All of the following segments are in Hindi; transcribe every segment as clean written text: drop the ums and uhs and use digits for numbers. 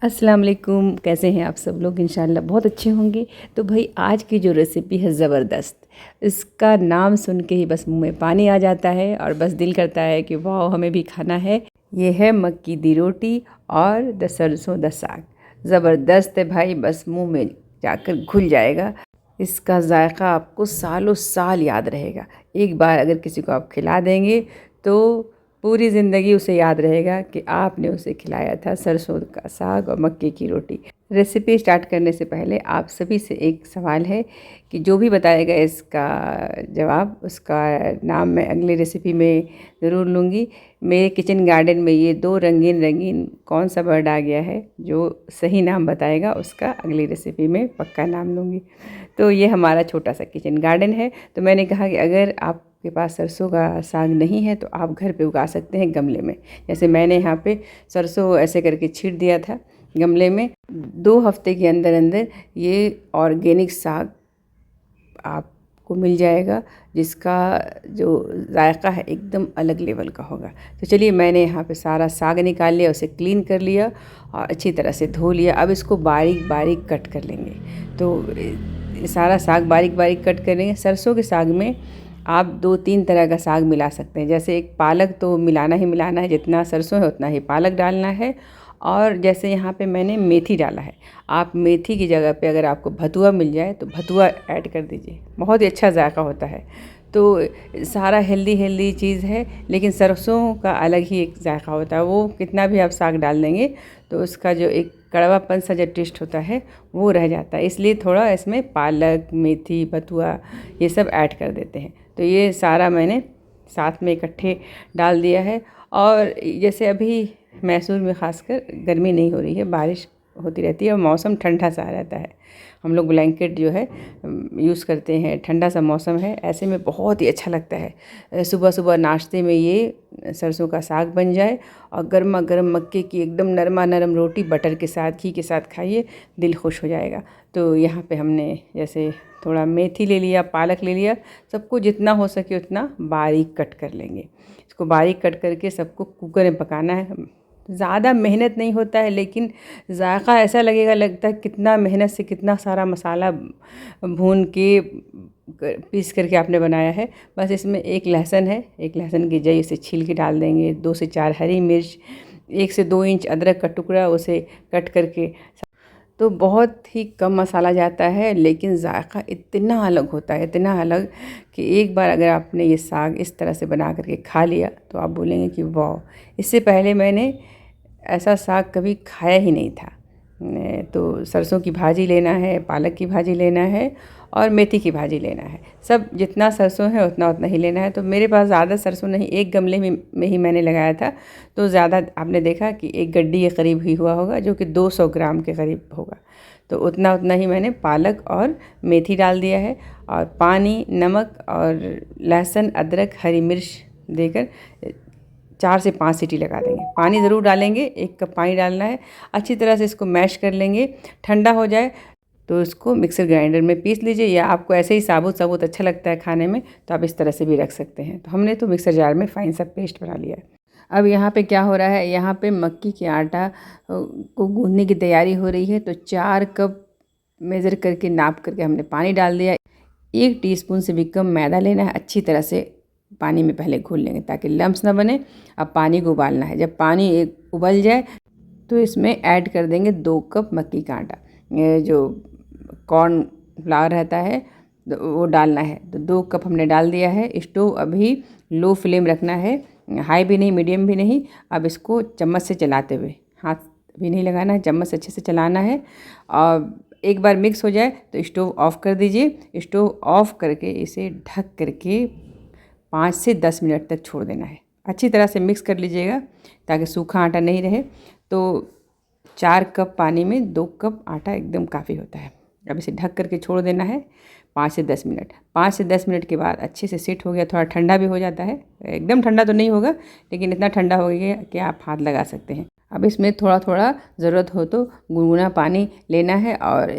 अस्सलाम वालेकुम। कैसे हैं आप सब लोग? इंशाल्लाह बहुत अच्छे होंगे। तो भाई आज की जो रेसिपी है ज़बरदस्त, इसका नाम सुन के ही बस मुंह में पानी आ जाता है और बस दिल करता है कि वाह हमें भी खाना है। ये है मक्की दी रोटी और द सरसों द साग। ज़बरदस्त है भाई, बस मुंह में जाकर घुल जाएगा। इसका जायका आपको सालों साल याद रहेगा। एक बार अगर किसी को आप खिला देंगे तो पूरी ज़िंदगी उसे याद रहेगा कि आपने उसे खिलाया था सरसों का साग और मक्के की रोटी। रेसिपी स्टार्ट करने से पहले आप सभी से एक सवाल है कि जो भी बताएगा इसका जवाब, उसका नाम मैं अगली रेसिपी में ज़रूर लूँगी। मेरे किचन गार्डन में ये दो रंगीन रंगीन कौन सा बर्ड आ गया है, जो सही नाम बताएगा उसका अगली रेसिपी में पक्का नाम लूँगी। तो ये हमारा छोटा सा किचन गार्डन है। तो मैंने कहा कि अगर आपके पास सरसों का साग नहीं है तो आप घर पे उगा सकते हैं गमले में। जैसे मैंने यहाँ पे सरसों ऐसे करके छींट दिया था गमले में। 2 हफ्ते के अंदर अंदर ये ऑर्गेनिक साग आपको मिल जाएगा, जिसका जो जायका है एकदम अलग लेवल का होगा। तो चलिए, मैंने यहाँ पे सारा साग निकाल लिया, उसे क्लीन कर लिया और अच्छी तरह से धो लिया। अब इसको बारीक बारीक कट कर लेंगे। तो सारा साग बारीक बारीक कट करेंगे। सरसों के साग में आप 2-3 तरह का साग मिला सकते हैं। जैसे एक पालक तो मिलाना ही मिलाना है, जितना सरसों है उतना ही पालक डालना है। और जैसे यहाँ पे मैंने मेथी डाला है, आप मेथी की जगह पे अगर आपको भतुआ मिल जाए तो भतुआ ऐड कर दीजिए, बहुत ही अच्छा जायका होता है। तो सारा हेल्दी हेल्दी चीज़ है, लेकिन सरसों का अलग ही एक जायका होता है। वो कितना भी आप साग डाल देंगे तो उसका जो एक कड़वापन सा जो टेस्ट होता है वो रह जाता है। इसलिए थोड़ा इसमें पालक, मेथी, बथुआ ये सब ऐड कर देते हैं। तो ये सारा मैंने साथ में इकट्ठे डाल दिया है। और जैसे अभी मैसूर में ख़ासकर गर्मी नहीं हो रही है, बारिश होती रहती है और मौसम ठंडा सा रहता है। हम लोग ब्लैंकेट जो है यूज़ करते हैं, ठंडा सा मौसम है, ऐसे में बहुत ही अच्छा लगता है। सुबह सुबह नाश्ते में ये सरसों का साग बन जाए और गर्मा गर्म मक्के की एकदम नरमा नरम रोटी बटर के साथ, घी के साथ खाइए, दिल खुश हो जाएगा। तो यहाँ पे हमने जैसे थोड़ा मेथी ले लिया, पालक ले लिया, सबको जितना हो सके उतना बारीक कट कर लेंगे। इसको बारीक कट करके सबको कुकर में पकाना है। ज़्यादा मेहनत नहीं होता है, लेकिन जायका ऐसा लगता है कितना मेहनत से कितना सारा मसाला भून के पीस करके आपने बनाया है। बस इसमें एक लहसुन है, एक लहसुन की जई उसे छील के डाल देंगे, 2 से 4 हरी मिर्च, 1 से 2 इंच अदरक का टुकड़ा उसे कट करके। तो बहुत ही कम मसाला जाता है, लेकिन जायका इतना अलग होता है, इतना अलग कि एक बार अगर आपने ये साग इस तरह से बना करके खा लिया तो आप बोलेंगे कि वाह, इससे पहले मैंने ऐसा साग कभी खाया ही नहीं था। तो सरसों की भाजी लेना है, पालक की भाजी लेना है और मेथी की भाजी लेना है। सब जितना सरसों है उतना उतना ही लेना है। तो मेरे पास ज़्यादा सरसों नहीं, एक गमले में ही मैंने लगाया था, तो ज़्यादा आपने देखा कि एक गड्डी के करीब ही हुआ होगा, जो कि 200 ग्राम के करीब होगा। तो उतना उतना ही मैंने पालक और मेथी डाल दिया है और पानी, नमक और लहसुन, अदरक, हरी मिर्च देकर 4 से 5 सीटी लगा देंगे। पानी ज़रूर डालेंगे, 1 कप पानी डालना है। अच्छी तरह से इसको मैश कर लेंगे। ठंडा हो जाए तो इसको मिक्सर ग्राइंडर में पीस लीजिए, या आपको ऐसे ही साबुत साबुत अच्छा लगता है खाने में तो आप इस तरह से भी रख सकते हैं। तो हमने तो मिक्सर जार में फाइन सा पेस्ट बना लिया है। अब यहाँ पे क्या हो रहा है, यहाँ पे मक्की के आटा को गूंदने की तैयारी हो रही है। तो 4 कप मेज़र करके नाप करके हमने पानी डाल दिया। 1 टीस्पून से भी कम मैदा लेना है, अच्छी तरह से पानी में पहले घोल लेंगे ताकि लम्स ना बने। अब पानी को उबालना है। जब पानी एक उबल जाए तो इसमें ऐड कर देंगे 2 कप मक्की का आटा। ये जो कॉर्न फ्लावर रहता है तो वो डालना है। तो 2 कप हमने डाल दिया है। स्टोव अभी लो फ्लेम रखना है, हाई भी नहीं, मीडियम भी नहीं। अब इसको चम्मच से चलाते हुए, हाथ भी नहीं लगाना है, चम्मच से अच्छे से चलाना है। और एक बार मिक्स हो जाए तो स्टोव ऑफ़ कर दीजिए। स्टोव ऑफ़ करके इसे ढक करके 5 से 10 मिनट तक छोड़ देना है। अच्छी तरह से मिक्स कर लीजिएगा ताकि सूखा आटा नहीं रहे। तो 4 कप पानी में 2 कप आटा एकदम काफ़ी होता है। अब इसे ढक करके छोड़ देना है 5 से 10 मिनट। 5 से 10 मिनट के बाद अच्छे से सेट हो गया, थोड़ा ठंडा भी हो जाता है। एकदम ठंडा तो नहीं होगा, लेकिन इतना ठंडा हो गया कि आप हाथ लगा सकते हैं। अब इसमें थोड़ा थोड़ा ज़रूरत हो तो गुनगुना पानी लेना है और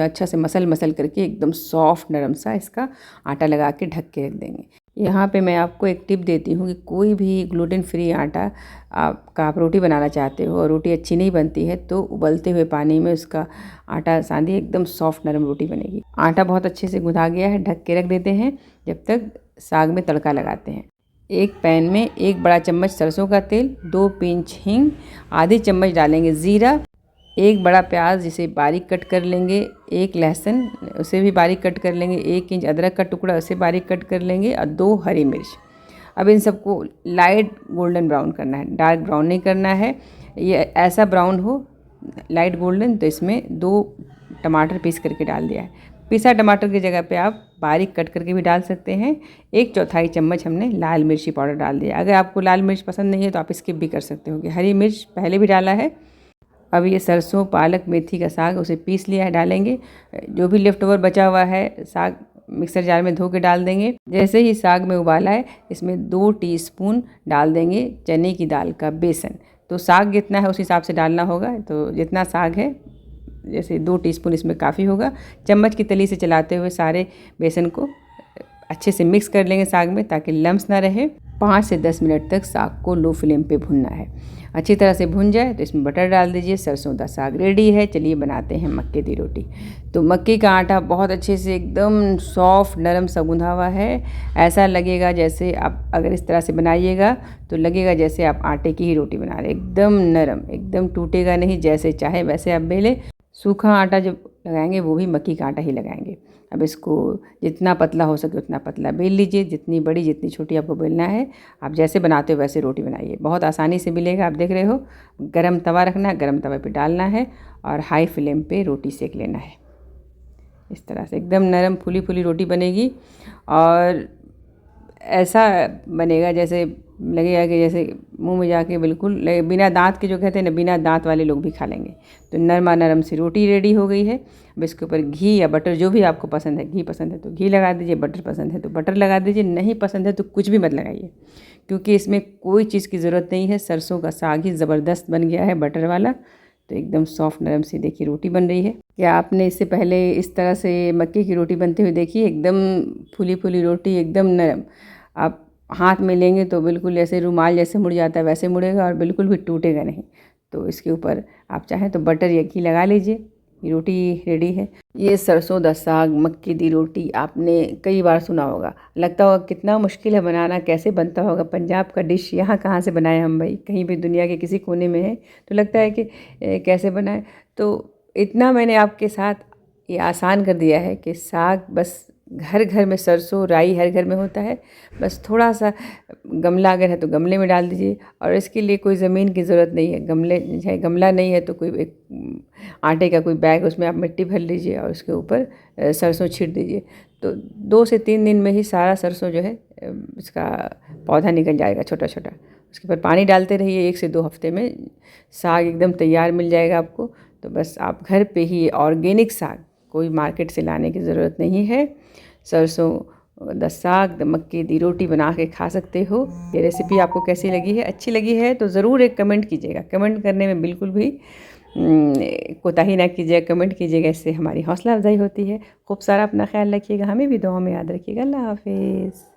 अच्छा से मसल करके एकदम सॉफ्ट नरम सा इसका आटा लगा के ढक के रख देंगे। यहाँ पे मैं आपको एक टिप देती हूँ कि कोई भी ग्लूटेन फ्री आटा आप रोटी बनाना चाहते हो और रोटी अच्छी नहीं बनती है तो उबलते हुए पानी में उसका आटा सानिए, एकदम सॉफ्ट नरम रोटी बनेगी। आटा बहुत अच्छे से गूँधा गया है, ढक के रख देते हैं जब तक साग में तड़का लगाते हैं। एक पैन में 1 बड़ा चम्मच सरसों का तेल, 2 पिंच हींग, आधी चम्मच डालेंगे ज़ीरा, 1 बड़ा प्याज जिसे बारीक कट कर लेंगे, 1 लहसुन उसे भी बारीक कट कर लेंगे, 1 इंच अदरक का टुकड़ा उसे बारीक कट कर लेंगे और 2 हरी मिर्च। अब इन सबको लाइट गोल्डन ब्राउन करना है, डार्क ब्राउन नहीं करना है। ये ऐसा ब्राउन हो लाइट गोल्डन, तो इसमें 2 टमाटर पीस करके डाल दिया है। पिसा टमाटर की जगह पे आप बारीक कट करके भी डाल सकते हैं। 1/4 चम्मच हमने लाल मिर्ची पाउडर डाल दिया। अगर आपको लाल मिर्च पसंद नहीं है तो आप स्किप भी कर सकते हो। हरी मिर्च पहले भी डाला है। अब ये सरसों पालक मेथी का साग उसे पीस लिया है, डालेंगे। जो भी लेफ्ट ओवर बचा हुआ है साग मिक्सर जार में धो के डाल देंगे। जैसे ही साग में उबाला है इसमें 2 टीस्पून डाल देंगे चने की दाल का बेसन। तो साग जितना है उस हिसाब से डालना होगा, तो जितना साग है जैसे 2 टीस्पून इसमें काफ़ी होगा। चम्मच की तली से चलाते हुए सारे बेसन को अच्छे से मिक्स कर लेंगे साग में ताकि लम्स ना रहे। 5 से 10 मिनट तक साग को लो फ्लेम पे भुनना है। अच्छी तरह से भुन जाए तो इसमें बटर डाल दीजिए। सरसों का साग रेडी है। चलिए बनाते हैं मक्के की रोटी। तो मक्के का आटा बहुत अच्छे से एकदम सॉफ्ट नरम सा गूंधा हुआ है। ऐसा लगेगा जैसे आप अगर इस तरह से बनाइएगा तो लगेगा जैसे आप आटे की ही रोटी बना रहे, एकदम नरम, एकदम टूटेगा नहीं, जैसे चाहे वैसे आप बेले। सूखा आटा जब लगाएंगे वो भी मक्की का आटा ही लगाएंगे। अब इसको जितना पतला हो सके उतना पतला बेल लीजिए, जितनी बड़ी जितनी छोटी आपको बेलना है। आप जैसे बनाते हो वैसे रोटी बनाइए, बहुत आसानी से मिलेगा। आप देख रहे हो, गरम तवा रखना है, गरम तवे पे डालना है और हाई फ्लेम पे रोटी सेक लेना है। इस तरह से एकदम नरम फूली फूली रोटी बनेगी और ऐसा बनेगा जैसे लगेगा कि जैसे मुंह में जाके बिल्कुल बिना दांत के, जो कहते हैं ना, बिना दांत वाले लोग भी खा लेंगे। तो नरमा नरम सी रोटी रेडी हो गई है। अब इसके ऊपर घी या बटर जो भी आपको पसंद है, घी पसंद है तो घी लगा दीजिए, बटर पसंद है तो बटर लगा दीजिए, नहीं पसंद है तो कुछ भी मत लगाइए, क्योंकि इसमें कोई चीज़ की ज़रूरत नहीं है। सरसों का साग ही ज़बरदस्त बन गया है बटर वाला। तो एकदम सॉफ्ट नरम सी देखिए रोटी बन रही है। क्या आपने इससे पहले इस तरह से मक्के की रोटी बनते हुए देखी? एकदम फूली फूली रोटी, एकदम नरम। आप हाथ में लेंगे तो बिल्कुल ऐसे रुमाल जैसे मुड़ जाता है वैसे मुड़ेगा और बिल्कुल भी टूटेगा नहीं। तो इसके ऊपर आप चाहें तो बटर या घी लगा लीजिए। ये रोटी रेडी है। ये सरसों दा साग मक्की दी रोटी आपने कई बार सुना होगा, लगता होगा कितना मुश्किल है बनाना, कैसे बनता होगा। पंजाब का डिश यहाँ कहाँ से बनाए हम भाई, कहीं भी दुनिया के किसी कोने में है तो लगता है कि कैसे बनाए। तो इतना मैंने आपके साथ ये आसान कर दिया है कि साग बस घर घर में, सरसों राई हर घर में होता है। बस थोड़ा सा गमला अगर है तो गमले में डाल दीजिए, और इसके लिए कोई ज़मीन की ज़रूरत नहीं है। गमले चाहे गमला नहीं है तो कोई एक आटे का कोई बैग, उसमें आप मिट्टी भर लीजिए और उसके ऊपर सरसों छीट दीजिए। तो 2 से 3 दिन में ही सारा सरसों जो है इसका पौधा निकल जाएगा छोटा छोटा। उसके ऊपर पानी डालते रहिए, 1 से 2 हफ्ते में साग एकदम तैयार मिल जाएगा आपको। तो बस आप घर पे ही ऑर्गेनिक साग, कोई मार्केट से लाने की ज़रूरत नहीं है, सरसों दा साग मक्की दी रोटी बना के खा सकते हो। ये रेसिपी आपको कैसी लगी है? अच्छी लगी है तो ज़रूर एक कमेंट कीजिएगा। कमेंट करने में बिल्कुल भी कोताही ना कीजिएगा, कमेंट कीजिएगा, इससे हमारी हौसला अफजाई होती है। खूब सारा अपना ख्याल रखिएगा, हमें भी दुआ में याद रखिएगा। अल्लाह हाफिज़।